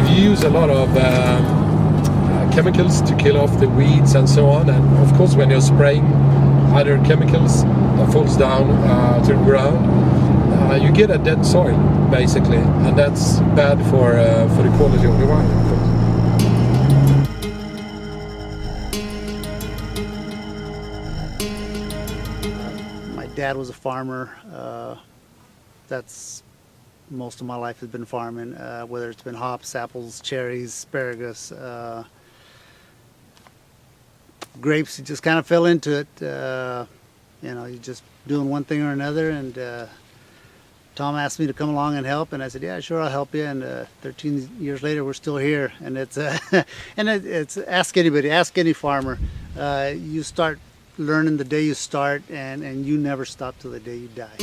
you use a lot of chemicals to kill off the weeds and so on, and of course when you're spraying other chemicals that falls down to the ground, you get a dead soil basically, and that's bad for the quality of the wine, of course. My dad was a farmer. That's most of my life has been farming, whether it's been hops, apples, cherries, asparagus, grapes. You just kind of fell into it. You know, you're just doing one thing or another, and Tom asked me to come along and help, and I said, yeah, sure, I'll help you. And 13 years later, we're still here, and it's it's ask anybody, ask any farmer. You start learning the day you start, and you never stop till the day you die.